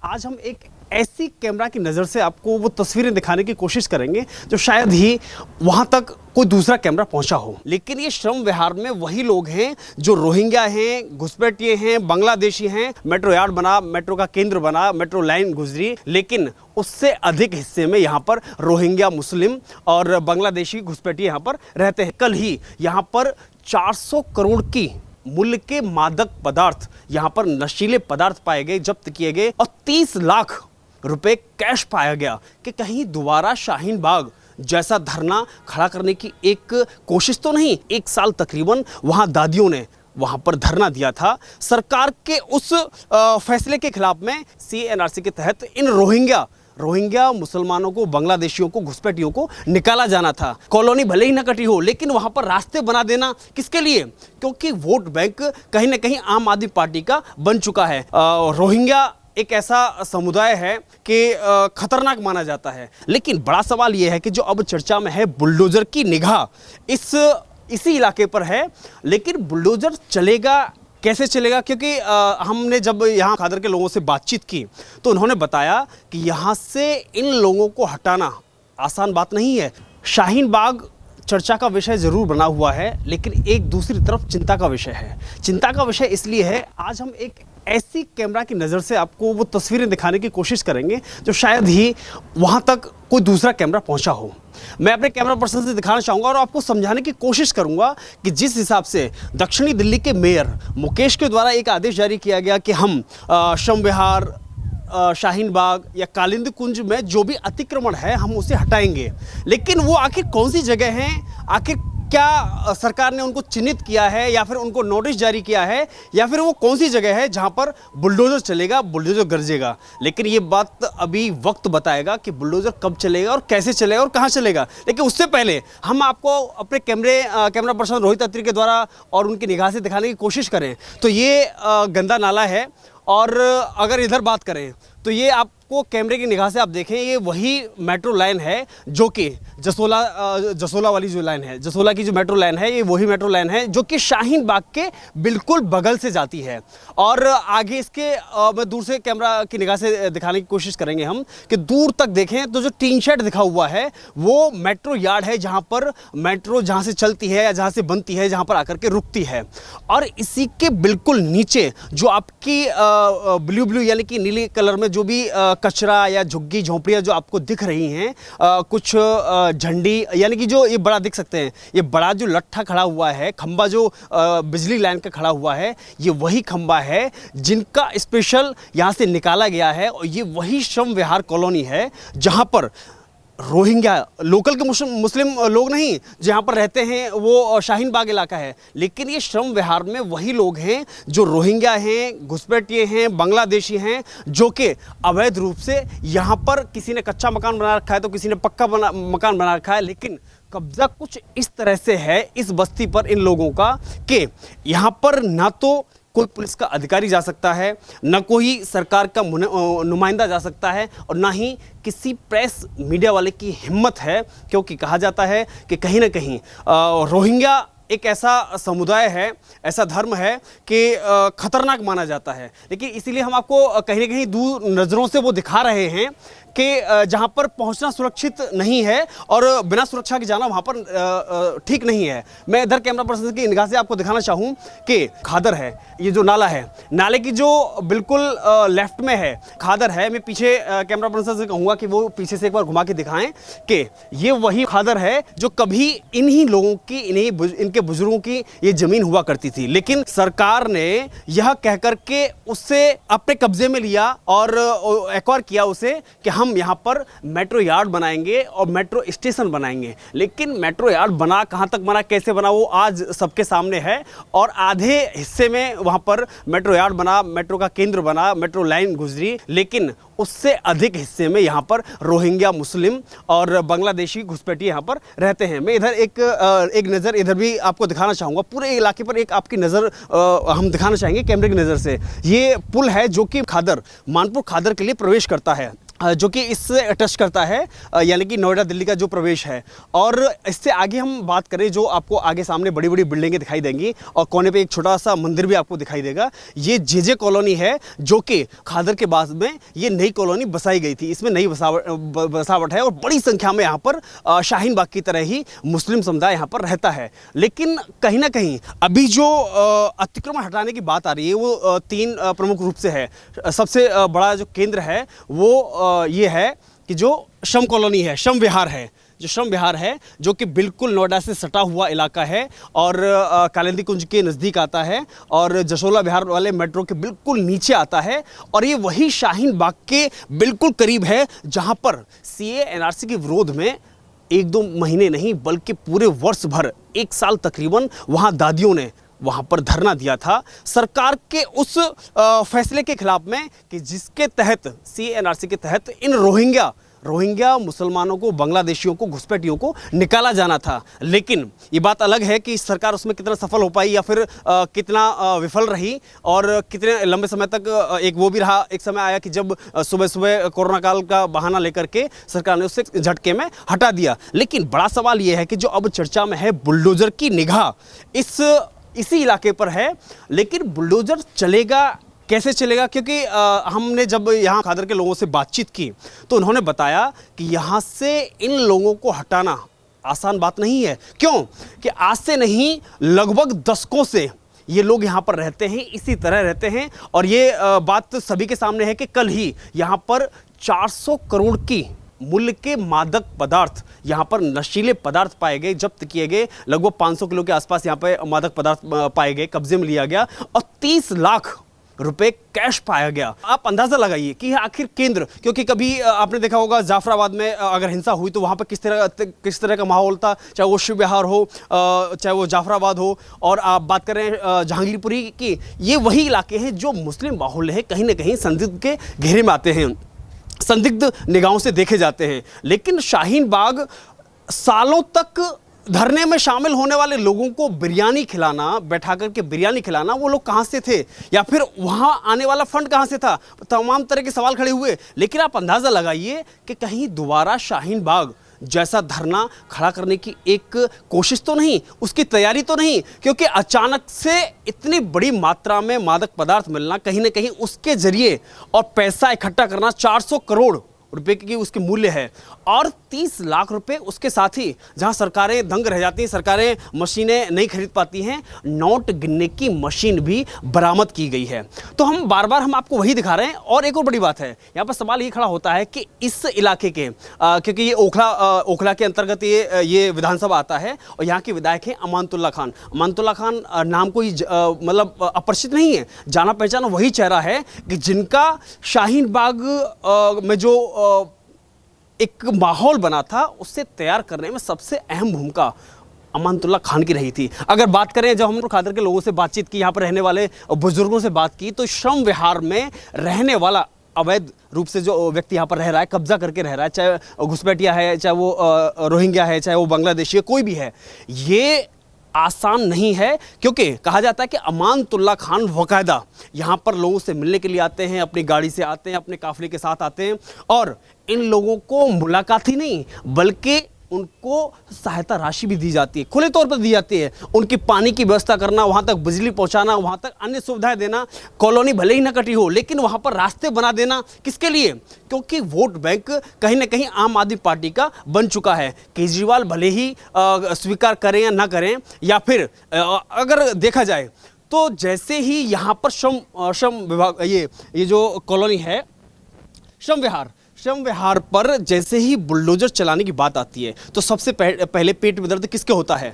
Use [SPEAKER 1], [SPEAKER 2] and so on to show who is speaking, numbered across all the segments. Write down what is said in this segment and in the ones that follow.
[SPEAKER 1] आज हम एक ऐसी कैमरा की नज़र से आपको वो तस्वीरें दिखाने की कोशिश करेंगे जो शायद ही वहां तक कोई दूसरा कैमरा पहुंचा हो। लेकिन ये श्रम विहार में वही लोग हैं जो रोहिंग्या हैं, घुसपैठिए हैं, बांग्लादेशी हैं। मेट्रो यार्ड बना, मेट्रो का केंद्र बना, मेट्रो लाइन गुजरी, लेकिन उससे अधिक हिस्से में यहाँ पर रोहिंग्या मुस्लिम और बांग्लादेशी घुसपैठिए यहाँ पर रहते हैं। कल ही यहाँ पर 400 करोड़ की मूल्य के मादक पदार्थ, यहाँ पर नशीले पदार्थ पाए गए, जब्त किए गए और 30 लाख रुपए कैश पाया गया कि कहीं दोबारा शाहीन बाग जैसा धरना खड़ा करने की एक कोशिश तो नहीं। 1 साल तकरीबन वहां दादियों ने वहां पर धरना दिया था सरकार के उस फैसले के खिलाफ में। CNRC के तहत इन रोहिंग्या मुसलमानों को, बांग्लादेशियों को, घुसपैठियों को निकाला जाना था। कॉलोनी भले ही न कटी हो, लेकिन वहां पर रास्ते बना देना किसके लिए? क्योंकि वोट बैंक कहीं ना कहीं आम आदमी पार्टी का बन चुका है। रोहिंग्या एक ऐसा समुदाय है कि खतरनाक माना जाता है। लेकिन बड़ा सवाल यह है कि जो अब चर्चा में है, बुलडोजर की निगाह इसी इलाके पर है। लेकिन बुलडोजर चलेगा कैसे चलेगा? क्योंकि हमने जब यहाँ खादर के लोगों से बातचीत की तो उन्होंने बताया कि यहाँ से इन लोगों को हटाना आसान बात नहीं है। शाहीन बाग चर्चा का विषय जरूर बना हुआ है, लेकिन एक दूसरी तरफ चिंता का विषय है। चिंता का विषय इसलिए है, आज हम एक ऐसी कैमरा की नज़र से आपको वो तस्वीरें दिखाने की कोशिश करेंगे जो शायद ही वहाँ तक कोई दूसरा कैमरा पहुँचा हो। मैं अपने कैमरा पर्सन से दिखाना चाहूँगा और आपको समझाने की कोशिश करूँगा कि जिस हिसाब से दक्षिणी दिल्ली के मेयर मुकेश के द्वारा एक आदेश जारी किया गया कि हम श्रम विहार, शाहीन बाग या कालिंदी कुंज में जो भी अतिक्रमण है हम उसे हटाएंगे। लेकिन वो आखिर कौन सी जगह है? आखिर क्या सरकार ने उनको चिन्हित किया है या फिर उनको नोटिस जारी किया है, या फिर वो कौन सी जगह है जहां पर बुलडोजर चलेगा, बुलडोजर गरजेगा? लेकिन ये बात अभी वक्त बताएगा कि बुलडोजर कब चलेगा और कैसे चलेगा और कहां चलेगा। लेकिन उससे पहले हम आपको अपने कैमरा पर्सन रोहित अत्री के द्वारा और उनकी निगाह से दिखाने की कोशिश करें तो ये गंदा नाला है। और अगर इधर बात करें तो ये आपको कैमरे की निगाह से आप देखें, ये वही मेट्रो लाइन है जो कि जसोला वाली जो लाइन है, जसोला की जो मेट्रो लाइन है, ये वही मेट्रो लाइन है जो कि शाहीन बाग के बिल्कुल बगल से जाती है। और आगे इसके मैं दूर से कैमरा की निगाह से दिखाने की कोशिश करेंगे हम कि दूर तक देखें तो जो टीन शेड दिखा हुआ है वो मेट्रो यार्ड है, जहाँ पर मेट्रो जहाँ से चलती है या जहाँ से बनती है, जहाँ पर आकर के रुकती है। और इसी के बिल्कुल नीचे जो आपकी ब्लू यानी कि नीली कलर में जो भी कचरा या झुग्गी झोंपड़ियाँ जो आपको दिख रही हैं, कुछ झंडी यानी कि जो ये बड़ा दिख सकते हैं, ये बड़ा जो लट्ठा खड़ा हुआ है, खंबा जो बिजली लाइन का खड़ा हुआ है, ये वही खंबा है जिनका स्पेशल यहाँ से निकाला गया है। और ये वही श्रम विहार कॉलोनी है जहाँ पर रोहिंग्या, लोकल के मुस्लिम लोग नहीं जो यहाँ पर रहते हैं, वो शाहीन बाग इलाका है। लेकिन ये श्रम विहार में वही लोग हैं जो रोहिंग्या हैं, घुसपैठिए हैं, बांग्लादेशी हैं, जो कि अवैध रूप से यहाँ पर किसी ने कच्चा मकान बना रखा है तो किसी ने पक्का मकान बना रखा है। लेकिन कब्जा कुछ इस तरह से है इस बस्ती पर इन लोगों का कि यहाँ पर ना तो कोई पुलिस का अधिकारी जा सकता है, न कोई सरकार का नुमाइंदा जा सकता है, और ना ही किसी प्रेस मीडिया वाले की हिम्मत है। क्योंकि कहा जाता है कि कहीं ना कहीं रोहिंग्या एक ऐसा समुदाय है, ऐसा धर्म है कि खतरनाक माना जाता है। लेकिन इसीलिए हम आपको कहीं ना कहीं दूर नज़रों से वो दिखा रहे हैं कि जहाँ पर पहुँचना सुरक्षित नहीं है और बिना सुरक्षा के जाना वहाँ पर ठीक नहीं है। मैं इधर कैमरा पर्सन की निगाह से आपको दिखाना चाहूँ कि खादर है, ये जो नाला है, नाले की जो बिल्कुल लेफ्ट में है खादर है। मैं पीछे कैमरा पर्सन से कहूँगा कि वो पीछे से एक बार घुमा के दिखाएं कि ये वही खादर है जो कभी इन्हीं लोगों की, इनके बुजुर्गों की ये ज़मीन हुआ करती थी। लेकिन सरकार ने यह कह कर के उससे अपने कब्जे में लिया और एक्वायर किया उसे कि हम यहाँ पर मेट्रो यार्ड बनाएंगे और मेट्रो स्टेशन बनाएंगे। लेकिन मेट्रो यार्ड बना, कहाँ तक बना, कैसे बना, वो आज सबके सामने है। और आधे हिस्से में वहाँ पर मेट्रो यार्ड बना, मेट्रो का केंद्र बना, मेट्रो लाइन गुजरी, लेकिन उससे अधिक हिस्से में यहाँ पर रोहिंग्या मुस्लिम और बांग्लादेशी घुसपैठिए यहाँ पर रहते हैं। मैं इधर एक नज़र इधर भी आपको दिखाना चाहूँगा, पूरे इलाके पर एक आपकी नज़र हम दिखाना चाहेंगे कैमरे की नज़र से। ये पुल है जो कि मानपुर खादर के लिए प्रवेश करता है। जो कि इससे टच करता है, यानी कि नोएडा दिल्ली का जो प्रवेश है। और इससे आगे हम बात करें, जो आपको आगे सामने बड़ी बड़ी बिल्डिंगें दिखाई देंगी और कोने पे एक छोटा सा मंदिर भी आपको दिखाई देगा। ये जे कॉलोनी है, जो कि खादर के बाद में ये नई कॉलोनी बसाई गई थी। इसमें नई बसावट है और बड़ी संख्या में यहाँ पर शाहीन बाग की तरह ही मुस्लिम समुदाय यहाँ पर रहता है। लेकिन कहीं ना कहीं अभी जो अतिक्रमण हटाने की बात आ रही है वो तीन प्रमुख रूप से है। सबसे बड़ा जो केंद्र है वो ये है कि जो श्रम कॉलोनी है, श्रम विहार है, जो श्रम विहार है, जो कि बिल्कुल नोएडा से सटा हुआ इलाका है और कालिंदी कुंज के नज़दीक आता है और जसोला विहार वाले मेट्रो के बिल्कुल नीचे आता है। और ये वही शाहीन बाग के बिल्कुल करीब है, जहां पर सीए एनआरसी के विरोध में 1-2 महीने नहीं बल्कि पूरे वर्ष भर, 1 साल तकरीबन, वहां दादियों ने वहां पर धरना दिया था सरकार के उस फैसले के खिलाफ में कि जिसके तहत सीएनआरसी के तहत इन रोहिंग्या मुसलमानों को, बांग्लादेशियों को, घुसपैठियों को निकाला जाना था। लेकिन ये बात अलग है कि सरकार उसमें कितना सफल हो पाई या फिर कितना विफल रही और कितने लंबे समय तक एक वो भी रहा। एक समय आया कि जब सुबह सुबह कोरोना काल का बहाना लेकर के सरकार ने उससे झटके में हटा दिया। लेकिन बड़ा सवाल ये है कि जो अब चर्चा में है, बुलडोजर की निगाह इसी इलाके पर है। लेकिन बुलडोजर चलेगा कैसे चलेगा? क्योंकि हमने जब यहाँ खादर के लोगों से बातचीत की तो उन्होंने बताया कि यहाँ से इन लोगों को हटाना आसान बात नहीं है। क्यों कि आज से नहीं, लगभग दशकों से ये लोग यहाँ पर रहते हैं, इसी तरह रहते हैं। और ये बात सभी के सामने है कि कल ही यहाँ पर 400 करोड़ की मूल्य के मादक पदार्थ, यहाँ पर नशीले पदार्थ पाए गए, जब्त किए गए। लगभग 500 किलो के आसपास यहाँ पे मादक पदार्थ पाए गए, कब्जे में लिया गया और 30 लाख रुपए कैश पाया गया। आप अंदाजा लगाइए कि आखिर केंद्र, क्योंकि कभी आपने देखा होगा जाफराबाद में अगर हिंसा हुई तो वहाँ पर किस तरह का माहौल था, चाहे वो शिव विहार हो, चाहे वो जाफराबाद हो। और आप बात करें जहांगीरपुरी की, ये वही इलाके हैं जो मुस्लिम माहौल है, कहीं ना कहीं संदिग्ध के घेरे में आते हैं, संदिग्ध निगाहों से देखे जाते हैं। लेकिन शाहीन बाग सालों तक धरने में शामिल होने वाले लोगों को बिरयानी खिलाना, बैठा करके बिरयानी खिलाना, वो लोग कहाँ से थे या फिर वहाँ आने वाला फंड कहाँ से था? तमाम तरह के सवाल खड़े हुए। लेकिन आप अंदाज़ा लगाइए कि कहीं दोबारा शाहीन बाग जैसा धरना खड़ा करने की एक कोशिश तो नहीं, उसकी तैयारी तो नहीं, क्योंकि अचानक से इतनी बड़ी मात्रा में मादक पदार्थ मिलना, कहीं ना कहीं उसके जरिए और पैसा इकट्ठा करना, 400 करोड़ रुपए की उसकी मूल्य है और 30 लाख रुपए उसके साथ ही, जहां सरकारें दंग रह जाती हैं, सरकारें मशीनें नहीं खरीद पाती हैं, नोट गिनने की मशीन भी बरामद की गई है। तो हम बार बार आपको वही दिखा रहे हैं। और एक और बड़ी बात है, यहाँ पर सवाल ये खड़ा होता है कि इस इलाके के, क्योंकि ये ओखला के अंतर्गत ये विधानसभा आता है और यहाँ के विधायक हैं अमानतुल्लाह खान। अमानतुल्लाह खान नाम कोई मतलब अपरिचित नहीं है, जाना पहचाना वही चेहरा है कि जिनका शाहीन बाग में जो एक माहौल बना था, उससे तैयार करने में सबसे अहम भूमिका अमानतुल्लाह खान की रही थी। अगर बात करें, जब हम लोग खादर के लोगों से बातचीत की, यहाँ पर रहने वाले बुजुर्गों से बात की, तो श्रम विहार में रहने वाला अवैध रूप से जो व्यक्ति यहाँ पर रह रहा है, कब्जा करके रह रहा है, चाहे घुसपैठिया है, चाहे वो रोहिंग्या है, चाहे वो बांग्लादेशी है, कोई भी है, ये आसान नहीं है। क्योंकि कहा जाता है कि अमानतुल्लाह खान वकायदा यहाँ पर लोगों से मिलने के लिए आते हैं, अपनी गाड़ी से आते हैं, अपने काफिले के साथ आते हैं और इन लोगों को मुलाकात ही नहीं बल्कि उनको सहायता राशि भी दी जाती है, खुले तौर पर दी जाती है। उनकी पानी की व्यवस्था करना, वहाँ तक बिजली पहुँचाना, वहाँ तक अन्य सुविधाएं देना, कॉलोनी भले ही न कटी हो लेकिन वहाँ पर रास्ते बना देना, किसके लिए? क्योंकि वोट बैंक कहीं ना कहीं आम आदमी पार्टी का बन चुका है। केजरीवाल भले ही स्वीकार करें या ना करें, या फिर अगर देखा जाए तो जैसे ही यहाँ पर श्रम विभाग, ये जो कॉलोनी है श्रम विहार पर जैसे ही बुलडोजर चलाने की बात आती है तो सबसे पहले पेट में दर्द किसके होता है?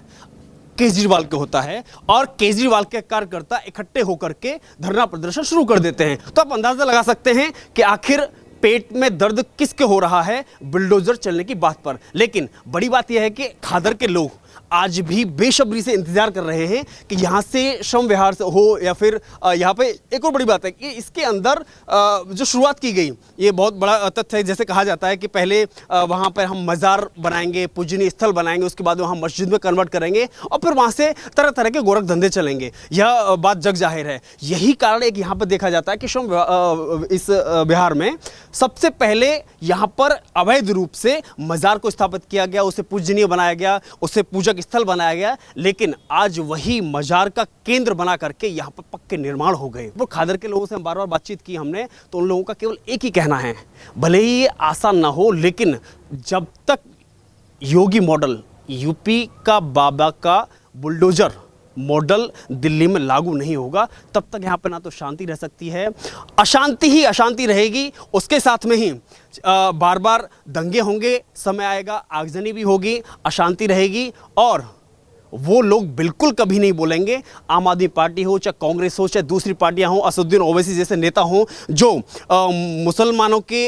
[SPEAKER 1] केजरीवाल के होता है। और केजरीवाल के कार्यकर्ता इकट्ठे होकर के धरना प्रदर्शन शुरू कर देते हैं। तो आप अंदाजा लगा सकते हैं कि आखिर पेट में दर्द किसके हो रहा है बुलडोजर चलने की बात पर। लेकिन बड़ी बात यह है कि खादर के लोग आज भी बेसब्री से इंतजार कर रहे हैं कि यहाँ से श्रम विहार से हो या फिर यहाँ पे एक और बड़ी बात है कि इसके अंदर जो शुरुआत की गई, ये बहुत बड़ा तथ्य है। जैसे कहा जाता है कि पहले वहाँ पर हम मज़ार बनाएंगे, पूजनीय स्थल बनाएंगे, उसके बाद वहाँ मस्जिद में कन्वर्ट करेंगे और फिर वहाँ से तरह तरह के गोरख धंधे चलेंगे। यह बात जग जाहिर है। यही कारण एक यहाँ पर देखा जाता है कि श्रम इस विहार में सबसे पहले यहाँ पर अवैध रूप से मज़ार को स्थापित किया गया, उसे पूजनीय बनाया गया, उसे पूजक स्थल बनाया गया। लेकिन आज वही मज़ार का केंद्र बना करके यहाँ पर पक्के निर्माण हो गए। वो खादर के लोगों से हम बार बार बातचीत की हमने, तो उन लोगों का केवल एक ही कहना है, भले ही ये आसान ना हो, लेकिन जब तक योगी मॉडल, यूपी का बाबा का बुलडोजर मॉडल दिल्ली में लागू नहीं होगा, तब तक यहाँ पर ना तो शांति रह सकती है, अशांति ही अशांति रहेगी। उसके साथ में ही बार बार दंगे होंगे, समय आएगा आगजनी भी होगी, अशांति रहेगी। और वो लोग बिल्कुल कभी नहीं बोलेंगे, आम आदमी पार्टी हो, चाहे कांग्रेस हो, चाहे दूसरी पार्टियां हो, असदुद्दीन ओवैसी जैसे नेता हों जो मुसलमानों के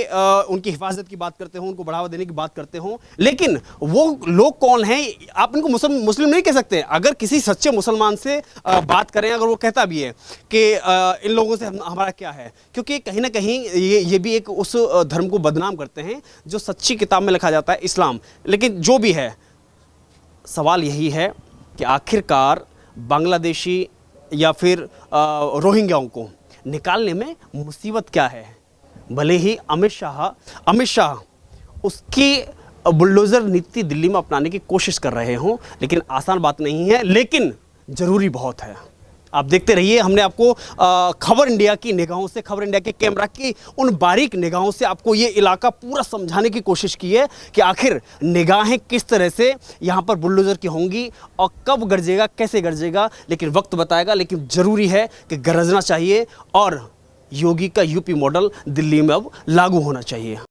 [SPEAKER 1] उनकी हिफाजत की बात करते हों, उनको बढ़ावा देने की बात करते हों। लेकिन वो लोग कौन हैं? आप इनको मुस्लिम नहीं कह सकते। अगर किसी सच्चे मुसलमान से बात करें, अगर वो कहता भी है कि इन लोगों से हमारा क्या है, क्योंकि कहीं ना कहीं ये भी एक उस धर्म को बदनाम करते हैं जो सच्ची किताब में लिखा जाता है, इस्लाम। लेकिन जो भी है, सवाल यही है कि आखिरकार बांग्लादेशी या फिर रोहिंग्याओं को निकालने में मुसीबत क्या है? भले ही अमित शाह उसकी बुलडोज़र नीति दिल्ली में अपनाने की कोशिश कर रहे हों, लेकिन आसान बात नहीं है, लेकिन ज़रूरी बहुत है। आप देखते रहिए, हमने आपको खबर इंडिया की निगाहों से, खबर इंडिया के कैमरा की उन बारीक निगाहों से आपको ये इलाका पूरा समझाने की कोशिश की है कि आखिर निगाहें किस तरह से यहाँ पर बुलडोज़र की होंगी और कब गरजेगा, कैसे गरजेगा, लेकिन वक्त बताएगा। लेकिन ज़रूरी है कि गरजना चाहिए और योगी का यूपी मॉडल दिल्ली में अब लागू होना चाहिए।